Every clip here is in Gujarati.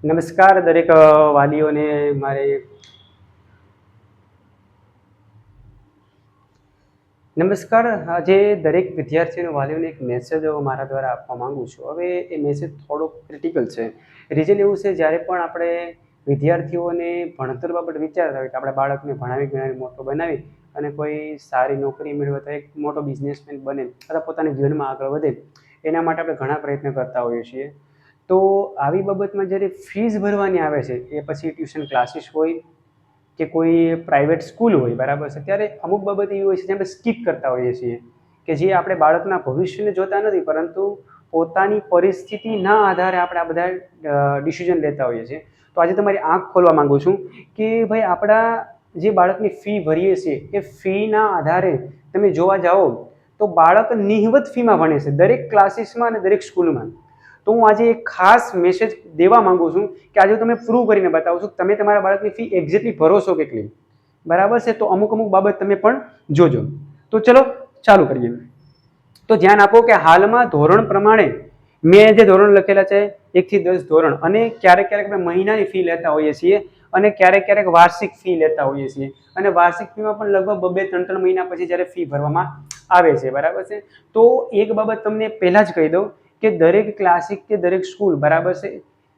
નમસ્કાર દરેક વાલીઓને મારે નમસ્કાર. આજે દરેક વિદ્યાર્થીઓને વાલીઓને એક મેસેજ મારા દ્વારા આપવા માંગુ છું. હવે એ મેસેજ થોડો ક્રિટિકલ છે. રીઝન એવું છે, જ્યારે પણ આપણે વિદ્યાર્થીઓને ભણતર બાબત વિચારતા હોય કે આપણે બાળકને ભણાવી ગણાવી મોટો બનાવી અને કોઈ સારી નોકરી મેળવતા એક મોટો બિઝનેસમેન બને અથવા પોતાના જીવનમાં આગળ વધે, એના માટે આપણે ઘણા પ્રયત્ન કરતા હોઈએ છીએ. તો આવી બાબતમાં જ્યારે ફીસ ભરવાની આવે છે, એ પછી ટ્યુશન ક્લાસીસ હોય કે કોઈ પ્રાઇવેટ સ્કૂલ હોય, બરાબર છે, ત્યારે અમુક બાબત એવી હોય છે જે આપણે સ્કીપ કરતા હોઈએ છીએ કે જે આપણે બાળકના ભવિષ્યને જોતા નથી, પરંતુ પોતાની પરિસ્થિતિના આધારે આપણે આ બધા ડિસિઝન લેતા હોઈએ છીએ. તો આજે તમારી આંખ ખોલવા માંગુ છું કે ભાઈ, આપણા જે બાળકની ફી ભરીએ છીએ એ ફીના આધારે તમે જોવા જાઓ તો બાળક નિહવત ફીમાં ભણે છે દરેક ક્લાસીસમાં અને દરેક સ્કૂલમાં. તો હું આજે એક ખાસ મેસેજ દેવા માંગુ છું કે આજે તમે પ્રૂવ કરીને બતાવું છું તમે તમારા બાળકની ફી એક્ઝેક્ટલી ભરો છો કેટલી, બરાબર છે. તો અમુક બાબત તમે પણ જોજો. તો ચલો ચાલુ કરીએ. તો ધ્યાન આપો કે હાલમાં ધોરણ પ્રમાણે મેં જે ધોરણ લખેલા છે 1 થી 10 ધોરણ, અને ક્યારેક ક્યારેક આપણે મહિનાની ફી લેતા હોઈએ છીએ અને ક્યારેક ક્યારેક વાર્ષિક ફી લેતા હોઈએ છીએ, અને વાર્ષિક ફીમાં પણ લગભગ 2-3 મહિના પછી જ્યારે ફી ભરવામાં આવે છે, બરાબર છે. તો એક બાબત તમને પહેલા જ કહી દઉં કે દરેક ક્લાસિક કે દરેક સ્કૂલ, બરાબર છે,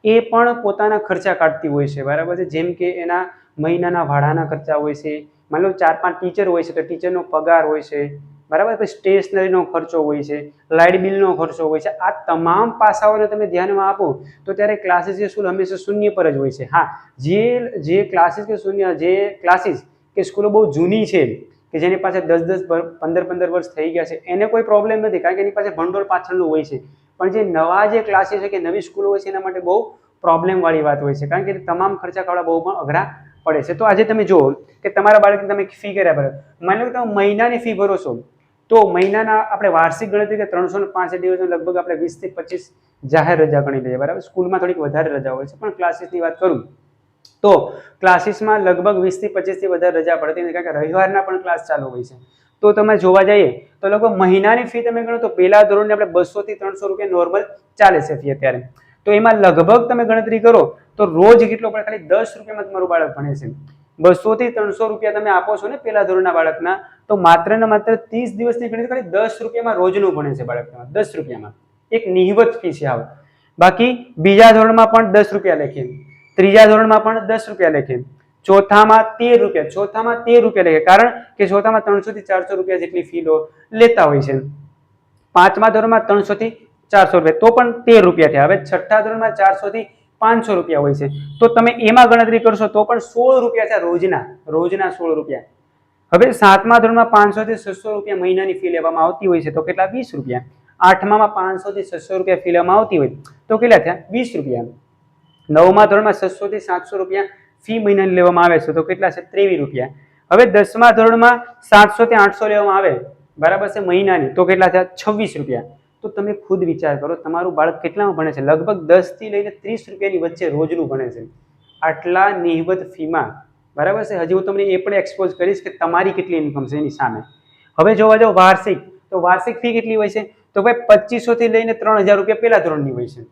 એ પણ પોતાના ખર્ચા કાઢતી હોય છે, બરાબર છે. જેમ કે એના મહિનાના ભાડાના ખર્ચા હોય છે, માની લો 4-5 ટીચર હોય છે તો ટીચરનો પગાર હોય છે, બરાબર. પછી સ્ટેશનરીનો ખર્ચો હોય છે, લાઇટ બિલનો ખર્ચો હોય છે. આ તમામ પાસાઓને તમે ધ્યાનમાં આપો તો ત્યારે ક્લાસીસ કે સ્કૂલ હંમેશા શૂન્ય પર જ હોય છે. હા, જે ક્લાસીસ કે ક્લાસીસ કે સ્કૂલો બહુ જૂની છે કે જેની પાસે 10-10 15-15 વર્ષ થઈ ગયા છે, એને કોઈ પ્રોબ્લેમ નથી, કારણ કે એની પાસે ભંડોળ પાછળનું હોય છે. પણ જે નવા જે ક્લાસીસ છે કે નવી સ્કૂલો હોય છે, એના માટે બહુ પ્રોબ્લેમવાળી વાત હોય છે, કારણ કે તમામ ખર્ચા કાઢવા બહુ પણ અઘરા પડે છે. તો આજે તમે જુઓ કે તમારા બાળકની તમે ફી કર્યા ભરો, માની લો કે તમે મહિનાની ફી ભરો છો, તો મહિનાના આપણે વાર્ષિક ગણતરી કે 365 દિવસ લગભગ આપણે 20 થી 25 જાહેર રજા ગણી લઈએ, બરાબર. સ્કૂલમાં થોડીક વધારે રજા હોય છે, પણ ક્લાસીસની વાત કરું તો ક્લાસીસમાં લગભગ 20 થી 25 થી વધારે રજા પડતી નથી, કારણ કે રવિવારના પણ ક્લાસ ચાલુ હોય છે. તો તમે જોવા જઈએ તો લગભગ મહિનાની ફી તમે ગણો તો પહેલા ધોરણની આપણે 200 થી 300 રૂપિયા નોર્મલ ચાલે છે ફી અત્યારે. તો એમાં લગભગ તમે ગણતરી કરો તો રોજ કેટલો પડે? ખાલી 10 રૂપિયામાં તમારું બાળક ભણે છે. 200 થી 300 રૂપિયા તમે આપો છો ને પહેલા ધોરણના બાળકના, તો માત્ર ને માત્ર 30 દિવસની ગણતરી ખાલી 10 રૂપિયામાં રોજનું ભણે છે બાળક. 10 રૂપિયામાં એક નિહવત ફી છે. આવ બાકી બીજા ધોરણમાં પણ 10 રૂપિયા લેખે, ત્રીજા ધોરણમાં પણ 10 રૂપિયા લેખે, ચોથામાં 13 રૂપિયા, ચોથામાં 13 રૂપિયા લેખે, કારણ કે ચોથામાં 300 થી 400 રૂપિયા જેટલી ફી લેતા હોય છે. પાંચમા ધોરણમાં 300 થી 400 રૂપિયા, તો પણ 13 રૂપિયા થયા. હવે છઠ્ઠા ધોરણમાં 400 થી 500 રૂપિયા હોય છે, તો તમે એમાં ગણતરી કરશો તો પણ 16 રૂપિયા થયા રોજના 16 રૂપિયા. હવે સાતમા ધોરણમાં 500 થી 600 રૂપિયા મહિનાની ફી લેવામાં આવતી હોય છે, તો કેટલા? 20 રૂપિયા. આઠમામાં 500 થી 600 રૂપિયા ફી લેવામાં આવતી હોય તો કેટલા થયા? 20 રૂપિયા. નવમા ધોરણમાં 600 થી 700 રૂપિયા ફી મહિનાની લેવામાં આવે છે, તો કેટલા છે? 23 રૂપિયા. હવે 10મા ધોરણમાં 700 થી 800 લેવામાં આવે, બરાબર છે, મહિનાની, તો કેટલા થયા? 26 રૂપિયા. તો તમે ખુદ વિચાર કરો તમારું બાળક કેટલામાં ભણે છે? લગભગ 10 થી લઈને 30 રૂપિયાની વચ્ચે રોજનું ભણે છે, આટલા નિહવત ફીમાં, બરાબર છે. હજી હું તમને એ પણ એક્સપોઝ કરીશ કે તમારી કેટલી ઇન્કમ છે એની સામે. હવે જોવા જાઓ વાર્ષિક, તો વાર્ષિક ફી કેટલી હોય છે? તો ભાઈ 2500 થી લઈને 3000 રૂપિયા પહેલા ધોરણની હોય છે,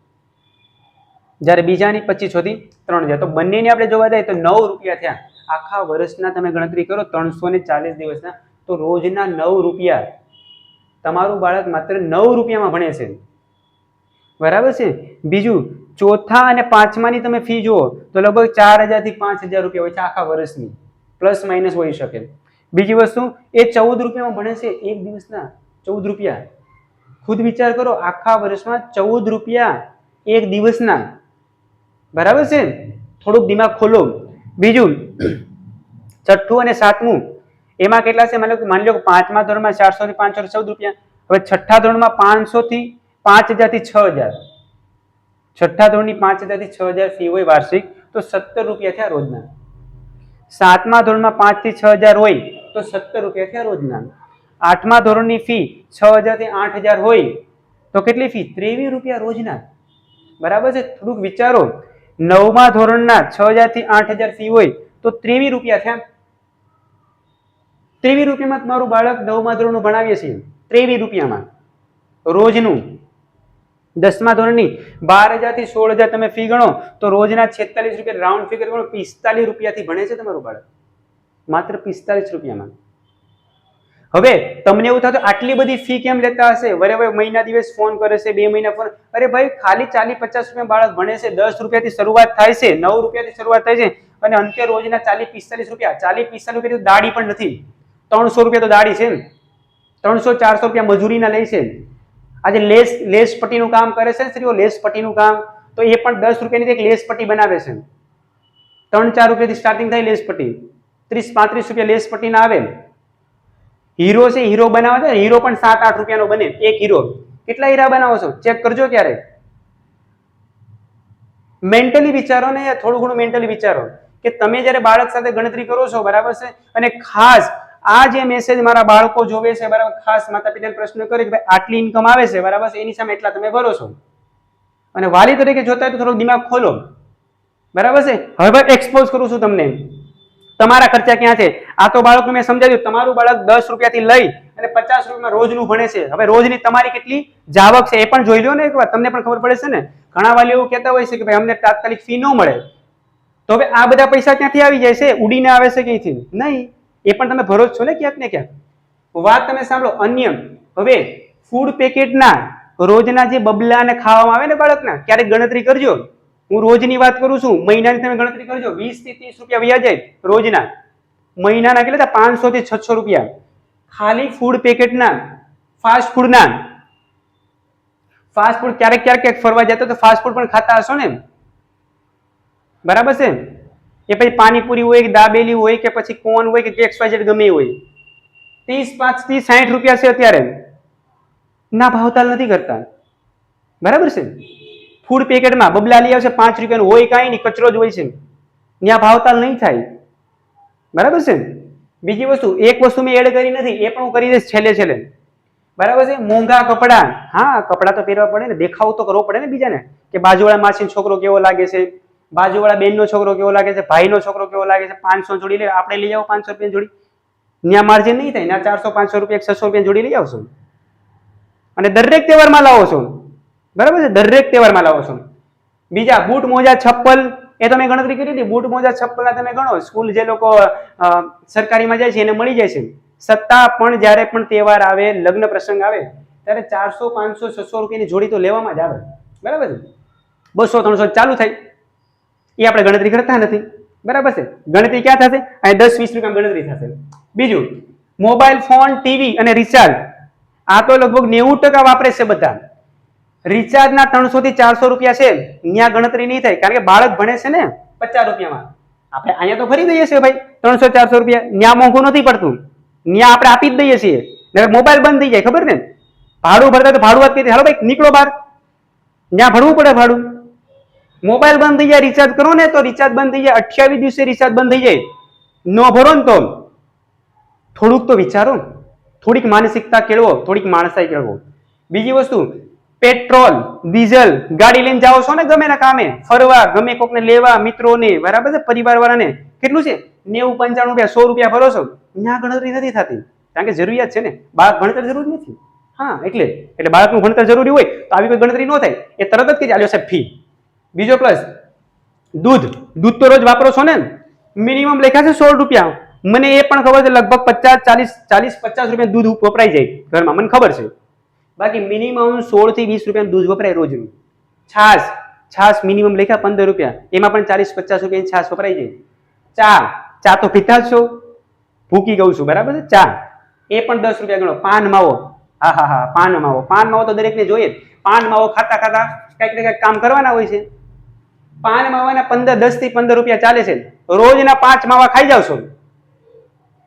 જ્યારે બીજાની 2500 થી 3000. તો બંનેની આપણે જોવા જઈએ તો 9 રૂપિયા થયા. આખા વર્ષના તમે ગણતરી કરો 340 દિવસના, તો રોજના 9 રૂપિયા. તમારું બાળક માત્ર 9 રૂપિયામાં ભણે છે, બરાબર છે. બીજું, ચોથા અને પાંચમાની તમે ફી જુઓ તો લગભગ 4000 થી 5000 રૂપિયા હોય છે આખા વર્ષની, પ્લસ માઇનસ હોઈ શકે. બીજી વસ્તુ, એ 14 રૂપિયામાં ભણે છે એક દિવસના, 14 રૂપિયા. ખુદ વિચાર કરો, આખા વર્ષમાં 14 રૂપિયા એક દિવસના, બરાબર છે. થોડુંક દિમાગ ખોલો. બીજું, છઠ્ઠું અને સાતમું, એમાં કેટલા છે? માની લો કે પાંચમા ધોરણમાં 400 થી 500 14 રૂપિયા. હવે છઠ્ઠા ધોરણમાં 500 થી 5000 થી 6000, છઠ્ઠા ધોરણની 5000 થી 6000 ફી હોય વાર્ષિક, તો 17 રૂપિયા થયા રોજના. સાતમા ધોરણમાં 5 થી 6000 હોય તો 17 રૂપિયા થયા રોજના. આઠમા ધોરણની ફી 6000 થી 8000 હોય તો કેટલી ફી? 23 રૂપિયા રોજના, બરાબર છે. થોડુંક વિચારો, નવમા ધોરણના 6000 થી 8000 ફી હોય તો 23 રૂપિયા થયા. 23 રૂપિયામાં તમારું બાળક નવમા ધોરણનું ભણાવીએ છીએ, 23 રૂપિયામાં રોજનું. 10મા ધોરણની 12,000 થી 16,000 તમે ફી ગણો તો રોજના 46 રૂપિયા રાઉન્ડ ફિગર ગણો 45 રૂપિયાથી ભણે છે તમારું બાળક, માત્ર 45 રૂપિયામાં. હવે તમને એવું થતું આટલી બધી ફી કેમ લેતા હશે? વરે મહિના દિવસ ફોન કરે છે, 2 મહિના ફોન. અરે ભાઈ ખાલી 40-50 રૂપિયા બાળક ભણે છે, 10 રૂપિયાથી શરૂઆત થાય છે, 9 રૂપિયાથી શરૂઆત થાય છે અને અંતે રોજના 40-45 રૂપિયા. 40-45 રૂપિયા દાડી પણ નથી, 300 રૂપિયા તો દાડી છે ને, 300-400 રૂપિયા મજૂરીના લે છે. આજે લેસ પટ્ટીનું કામ કરે છે સ્ત્રીઓ, લેસ પટ્ટીનું કામ, તો એ પણ 10 રૂપિયાની એક લેસ પટ્ટી બનાવે છે. 3-4 રૂપિયાથી સ્ટાર્ટિંગ થાય લેસ પટ્ટી, 30-35 રૂપિયા લેસ પટ્ટીના આવે. હીરો છે, હીરો બનાવે છે, હીરો પણ 7-8 રૂપિયાનો બને એક હીરો. કેટલા હીરા બનાવો છો ચેક કરજો ક્યારે. મેન્ટલી વિચારો ને, થોડું ઘણું મેન્ટલી વિચારો કે તમે જ્યારે બાળક સાથે ગણતરી કરો છો, બરાબર છે, અને ખાસ આ જે મેસેજ મારા બાળકો જોવે છે, બરાબર, ખાસ માતા પિતાને પ્રશ્ન કરે કે ભાઈ આટલી ઇન્કમ આવે છે, બરાબર છે, એની સામે એટલા તમે ભરો છો. અને વાલી તરીકે જોતા હોય તો થોડો દિમાગ ખોલો, બરાબર છે. હવે એક્સપોઝ કરું છું તમને, તમારા ખર્ચા ક્યાં છે. આ તો બાળકનું મેં સમજાવ્યું, તમારું બાળક 10 રૂપિયાથી લઈ અને 50 રૂપિયામાં રોજનું ભણે છે. હવે રોજની તમારી કેટલી જાવક છે એ પણ જોઈ લો ને એકવાર, તમને પણ ખબર પડે છે ને. ઘણા વાલીઓ એવું કહેતા હોય છે કે ભાઈ અમને તાત્કાલિક ફી ન મળે, તો હવે આ બધા પૈસા ક્યાંથી આવી જાય છે? ઉડીને આવે છે ક્યાંથી? નહીં, એ પણ તમે ભરો જ છો ને ક્યાંક ને ક્યાંક. વાત તમે સાંભળો અન્ય. હવે ફૂડ પેકેટના રોજના જે બબલાને ખાવામાં આવે ને બાળકના, ક્યારેક ગણતરી કરજો. હું રોજની વાત કરું છું, મહિનાની તમે ગણતરી કરજો, 20 થી 30 રૂપિયા વ્યાજ જાય રોજના. મહિનાના કેટલા? 500 થી 600 રૂપિયા ખાલી ફૂડ પેકેટના, ફાસ્ટ ફૂડના. ફાસ્ટ ફૂડ ક્યારેક ક્યારેક ફરવા જતો તો ફાસ્ટ ફૂડ પણ ખાતા હશો ને, બરાબર છે. એ પછી પાણીપુરી હોય કે દાબેલી હોય કે પછી કોન હોય કે XYZ ગમે હોય, 35 થી 60 રૂપિયા છે અત્યારે. ના ભાવતાલ નથી કરતા, બરાબર છે. ફૂડ પેકેટમાં બબલા લઈ આવશે 5 રૂપિયાનું, હોય કાંઈ નહીં, કચરો જ હોય છે, ત્યાં ભાવતાલ નહીં થાય, બરાબર છે. બીજી વસ્તુ, એક વસ્તુ મેં એડ કરી નથી, એ પણ હું કરી દઈશ છેલ્લે, બરાબર છે. મોંઘા કપડા, હા કપડા તો પહેરવા પડે ને, દેખાવ તો કરવો પડે ને બીજાને, કે બાજુવાળા માસીનો છોકરો કેવો લાગે છે, બાજુવાળા બેનનો છોકરો કેવો લાગે છે, ભાઈનો છોકરો કેવો લાગે છે. 500 જોડી લે, આપણે લઈ આવો 500 રૂપિયા જોડી, ત્યાં માર્જિન નહીં થાય, ત્યાં 400-500 રૂપિયા 600 રૂપિયા જોડી લઈ આવશો અને દરેક તહેવારમાં લાવો છો, બરાબર છે, દરેક તહેવારમાં લાવો છો. બીજા બૂટ મોજા ચપ્પલ, એ તમે ગણતરી કરી હતી, બૂટ મોજા ચપ્પલના તમે ગણો, સ્કૂલ જે લોકો સરકારીમાં જાય છે એને મળી જાય છે. છતાં પણ જ્યારે પણ તહેવાર આવે, લગ્ન પ્રસંગ આવે, ત્યારે 400, 500, 600 રૂપિયાની જોડી તો લેવામાં જ આવે, બરાબર છે. 200-300 ચાલુ થાય, એ આપણે ગણતરી કરતા નથી, બરાબર છે. ગણતરી ક્યાં થશે? અહીં 10-20 રૂપિયા ગણતરી થશે. બીજું, મોબાઈલ ફોન, ટીવી અને રિચાર્જ, આ તો લગભગ 90% વાપરે છે બધા. રિચાર્જના 300 થી 400 રૂપિયા છે, ત્યાં ગણતરી નહીં થાય, કારણ કે બાળક ભણે છે ને 50 રૂપિયામાં. આપણે અહીંયા તો ભરી દઈએ છીએ ભાઈ 300-400 રૂપિયા, ત્યાં મોંઘું નથી પડતું, ત્યાં આપણે આપી જ દઈએ છીએ. મોબાઈલ બંધ થઈ જાય, ખબર ને, ભાડું ભરતા તો ભાડું વાત કરી, હાલો ભાઈ નીકળો બહાર, ત્યાં ભરવું પડે ભાડું. મોબાઈલ બંધ થઈ જાય, રિચાર્જ કરો ને તો રિચાર્જ બંધ થઈ જાય, 28 દિવસે રિચાર્જ બંધ થઈ જાય. ન ભરો ને તો થોડુંક તો વિચારો, થોડીક માનસિકતા કેળવો, થોડીક માણસાઈ કેળવો. બીજી વસ્તુ, પેટ્રોલ ડીઝલ ગાડી લઈને જાઓ છો ને ગમે ના કામે, ફરવા, ગમે કોકને લેવા, મિત્રોને, બરાબર છે, પરિવાર વાળાને, કેટલું છે? 90-95 રૂપિયા, 100 રૂપિયા ભરો છો, ત્યાં ગણતરી નથી થતી, કારણ કે જરૂરિયાત છે ને, બાળક ભણતર જરૂરી નથી. હા, એટલે બાળકનું ભણતર જરૂરી હોય તો આવી કોઈ ગણતરી ન થાય, એ તરત જ કે ચાલ્યો સાહેબ ફી. બીજો પ્લસ, દૂધ તો રોજ વાપરો છો ને, મિનિમમ લખ્યા છે 16 રૂપિયા. મને એ પણ ખબર છે લગભગ 50 રૂપિયા દૂધ વપરાઈ જાય ઘરમાં, મને ખબર છે. બાકી મિનિમમ 16 થી 20 રૂપિયા દૂધ વપરાય રોજનું. છાસ મિનિમમ લખ્યા 15 રૂપિયા, એમાં પણ 40-50 રૂપિયાની છાસ વપરાઈ જાય. ચા તો પીતા જ છો, ભૂકી ગયું છું, બરાબર છે. ચા એ પણ 10 રૂપિયા ગણો. પાન માવો, હા, પાન માવો તો દરેકને જોઈએ જ. પાન માવો ખાતા કંઈક ને કંઈક કામ કરવાના હોય છે. પાન માવાના 10 થી 15 રૂપિયા ચાલે છે, રોજના 5 માવા ખાઈ જાવ છો,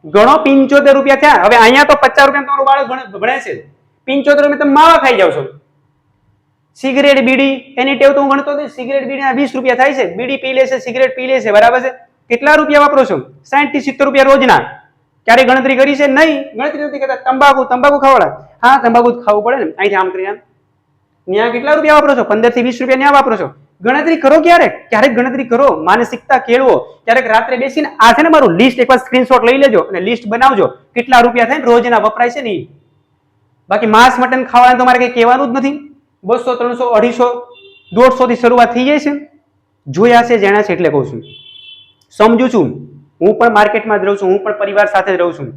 ગણો 75 રૂપિયા થયા. હવે અહીંયા તો 50 રૂપિયા તમારું બાળક ભણે છે, 75 રૂપિયા તમે માવા ખાઈ જાવ છો. સિગરેટ બીડી એની ટેવ તો હું ગણતો નથી, સિગરેટ બીડીના 20 રૂપિયા થાય છે, બીડી પી લે છે, સિગરેટ પી લે છે, બરાબર છે. કેટલા રૂપિયા વાપરો છો? 60 થી 70 રૂપિયા રોજના. ક્યારે ગણતરી કરી છે? નહીં, ગણતરી નથી કરતા. તંબાકુ ખાવડા, હા તંબાકુ ખાવું પડે ને, અહીંથી આમ કરીને ત્યાં કેટલા રૂપિયા વાપરો છો? 15 થી 20 રૂપિયા ત્યાં વાપરો છો. ગણતરી કરો, ક્યારેક ગણતરી કરો, માનસિકતા કેળવો. ક્યારેક રાત્રે બેસીને આ છે ને મારું લિસ્ટ એકવાર સ્ક્રીનશોટ લઈ લેજો અને લિસ્ટ બનાવજો, કેટલા રૂપિયા થાય ને રોજના વપરાય છે ને. બાકી માંસ મટન ખાવાના તો મારે કઈ કહેવાનું જ નથી, 200, 300, 250, 150 થી શરૂઆત થઈ જાય છે. જોયા છે, જાણ્યા છે એટલે કહું છું. સમજુ છું, હું પણ માર્કેટમાં જ રહું છું, હું પણ પરિવાર સાથે જ રહું છું.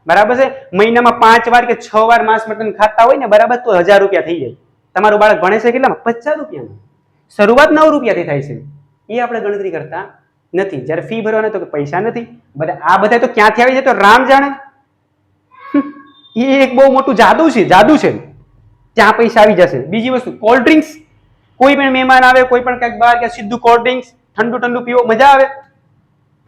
બરાબર છે. મહિનામાં 5 વાર કે 6 વાર માંસ મટન ખાતા હોય ને, બરાબર, તો 1000 રૂપિયા થઈ જાય. તમારું બાળક ભણે છે કેટલામાં? 50 રૂપિયામાં. શરૂઆત 9 રૂપિયાથી થાય છે. એ આપણે ગણતરી કરતા નથી. જ્યારે ફી ભરવાના તો પૈસા નથી. આ બધા તો ક્યાંથી આવી જાય તો રામ જાણે. એ એક બહુ મોટું જાદુ છે, જાદુ છે. ત્યાં પૈસા આવી જશે. બીજી વસ્તુ, કોલ્ડ ડ્રિંક્સ. કોઈ પણ મહેમાન આવે, કોઈ પણ ક્યાંક બહાર, ક્યાંક સીધું કોલ્ડ ડ્રિંક્સ, ઠંડુ ઠંડુ પીવો, મજા આવે.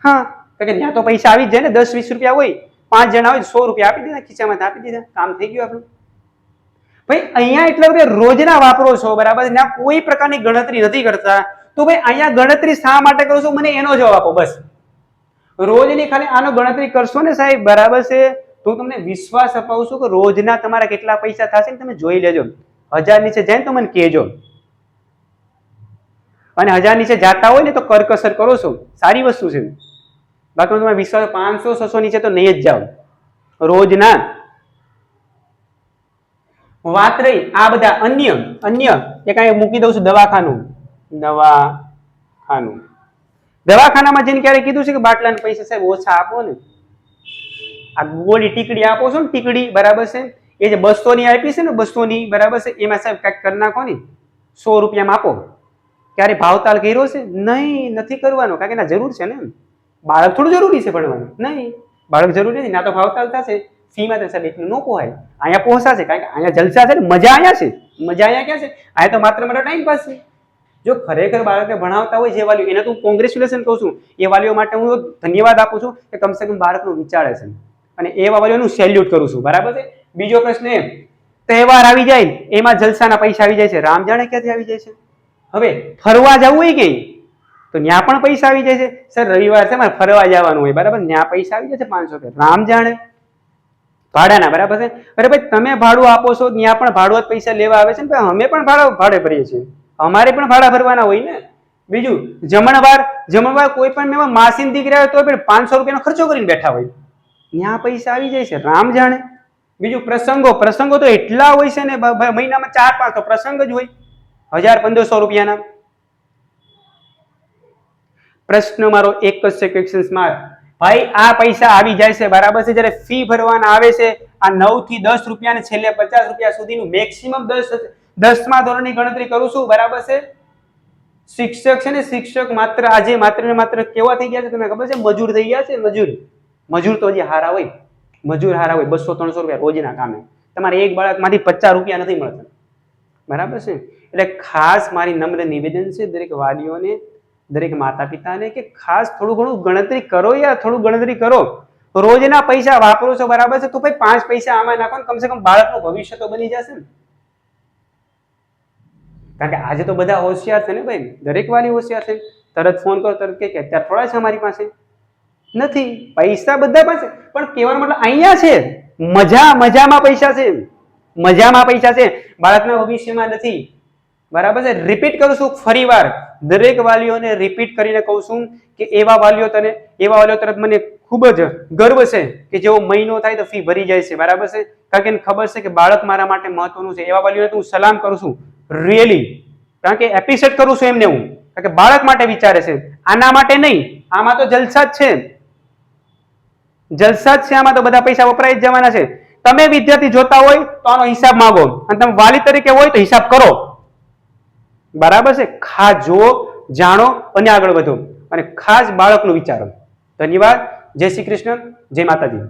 હા, કારણ કે ત્યાં તો પૈસા આવી જ જાય ને. 10-20 રૂપિયા હોય, 5 જણા હોય, 100 રૂપિયા આપી દીધા, ખીચામાં આપી દીધા, કામ થઈ ગયું આપણું. ભાઈ અહીંયા એટલા રૂપિયા રોજના વાપરો છો, બરાબર, ત્યાં કોઈ પ્રકારની ગણતરી નથી કરતા, તો ભાઈ અહીંયા ગણતરી શા માટે કરો છો? મને એનો જવાબ આપો બસ. રોજની ખાલી આનો ગણતરી કરશો ને સાહેબ, બરાબર છે, તો તમને વિશ્વાસ અપાવું છું કે રોજના તમારા કેટલા પૈસા થશે ને તમે જોઈ લેજો. 1000 નીચે જાય ને તો મને કહેજો. અને 1000 નીચે જાતા હોય ને તો કરકસર કરો છો, સારી વસ્તુ છે. બાકી તમારે વિશ્વાસ 500-600 નીચે તો નહીં જ જાઓ રોજના. વાત રહી આ બધા અન્ય એક અહીંયા મૂકી દઉં છું, દવાખાનું. દવાખાનામાં જઈને ક્યારે કીધું છે કે બાટલાના પૈસા સાહેબ ઓછા આપો ને? આ ગોળી ટીકડી આપો છો ને, ટીકડી, બરાબર છે, એ જે 200 ની આપી છે ને, 200 ની, બરાબર છે, એમાં સાહેબ કંઈક કરી નાખો ને, 100 રૂપિયામાં આપો. ક્યારે ભાવતાલ કર્યો છે? નહીં, નથી કરવાનો. કારણ કે ના જરૂર છે ને. બાળક થોડું જરૂરી છે ભણવાનું? નહીં, બાળક જરૂરી નથી. ના તો ભાવતાલ થશે, ફીમાં તો સાહેબ એટલું ન પોહાય. અહીંયા પહોંચાશે, કારણ કે અહીંયા જલસા છે ને, મજા અહીંયા છે. મજા અહીંયા ક્યાં છે? અહીંયા તો માત્ર ટાઈમ પાસ છે. જો ખરેખર બાળકને ભણાવતા હોય જે વાલીઓ, એને તો હું કોંગ્રેચ્યુલેશન કહું છું. એ વાલીઓ માટે હું ધન્યવાદ આપું છું કે કમસે કમ બાળકનું વિચારે છે. અને એવા વાલીઓનું સેલ્યુટ કરું છું. બરાબર છે. બીજો પ્રશ્ન એ, તહેવાર આવી જાય એમાં જલસાના પૈસા આવી જાય છે. રામ જાણે ક્યાંથી આવી જાય છે. હવે ફરવા જવું હોય કે તો ત્યાં પણ પૈસા આવી જાય છે. સર રવિવાર છે મારે ફરવા જવાનું હોય, બરાબર, ત્યાં પૈસા આવી જાય છે 500 રૂપિયા. રામ જાણે. ભાડાના, બરાબર છે. અરે ભાઈ તમે ભાડું આપો છો, ત્યાં પણ ભાડું જ પૈસા લેવા આવે છે ને. અમે પણ ભાડે ભરીએ છીએ, અમારે પણ ભાડા ભરવાના હોય ને. બીજું જમણવાર કોઈ પણ મેં માસીન દીકરી આવે તો પણ 500 રૂપિયાનો ખર્ચો કરીને બેઠા હોય, ત્યાં પૈસા આવી જાય છે. રામ જાણે. બીજું પ્રસંગો તો એટલા હોય છે ને, મહિનામાં 4-5 તો પ્રસંગ જ હોય, 1000-1500 રૂપિયાના. પ્રશ્ન મારો એક જ છે, ક્વેશ્ચન માર્ક. ભાઈ આ પૈસા આવી જાય છે, બરાબર છે. જયારે ફી ભરવાના આવે છે, આ 9 થી 10 રૂપિયા ને છેલ્લે 50 રૂપિયા સુધીનું મેક્સિમમ 10મા ધોરણની ગણતરી કરું છું, બરાબર છે. શિક્ષક છે ને, શિક્ષક માત્ર કેવા થઈ ગયા છે તમને ખબર છે? મજૂર થઈ ગયા છે. મજૂર તો હજી હારા હોય, 200-300 રૂપિયા રોજના કામે. તમારે એક બાળકમાંથી 50 રૂપિયા નથી મળતા, બરાબર છે. એટલે ખાસ મારી નમ્ર નિવેદન છે દરેક વાલીઓને, દરેક માતા પિતાને કે ખાસ થોડું ઘણું ગણતરી કરો યાર, થોડું ગણતરી કરો. રોજના પૈસા વાપરો છો, બરાબર છે, તો ભાઈ 5 પૈસા આમાં નાખો ને, કમસે કમ બાળકનું ભવિષ્ય તો બની જશે ને. કારણ કે આજે તો બધા હોશિયાર છે ને ભાઈ, દરેક વાલી હોશિયાર છે. તરત ફોન કરો, તરત કે અત્યારે થોડા છે અમારી પાસે, નથી પૈસા બધા પાસે, પણ કહેવાનો મતલબ અહીંયા છે મજામાં પૈસા છે, મજામાં પૈસા છે, બાળકના ભવિષ્યમાં નથી. બરાબર છે. રિપીટ કરું છું ફરીવાર, દરેક વાલીઓને રિપીટ કરીને કહું છું કે એવા વાલીઓ તરફ મને ખૂબ જ ગર્વ છે કે જેવો મહિનો થાય તો ફી ભરી જાય છે, બરાબર છે. કારણ કે ખબર છે કે બાળક મારા માટે મહત્વનું છે. એવા વાલીઓને હું સલામ કરું છું રિયલી, કારણ કે એપ્રિશિએટ કરું છું એમને હું, કારણ કે બાળક માટે વિચારે છે, આના માટે નહીં. આમાં તો જલસા જ છે, આમાં તો બધા પૈસા વપરાઈ જ જવાના છે. તમે વિદ્યાર્થી જોતા હોય તો આનો હિસાબ માંગો, અને તમે વાલી તરીકે હોય તો હિસાબ કરો, બરાબર છે. ખાસ જુઓ, જાણો અને આગળ વધો, અને ખાસ બાળકનું વિચારો. ધન્યવાદ. જય શ્રી કૃષ્ણ, જય માતાજી.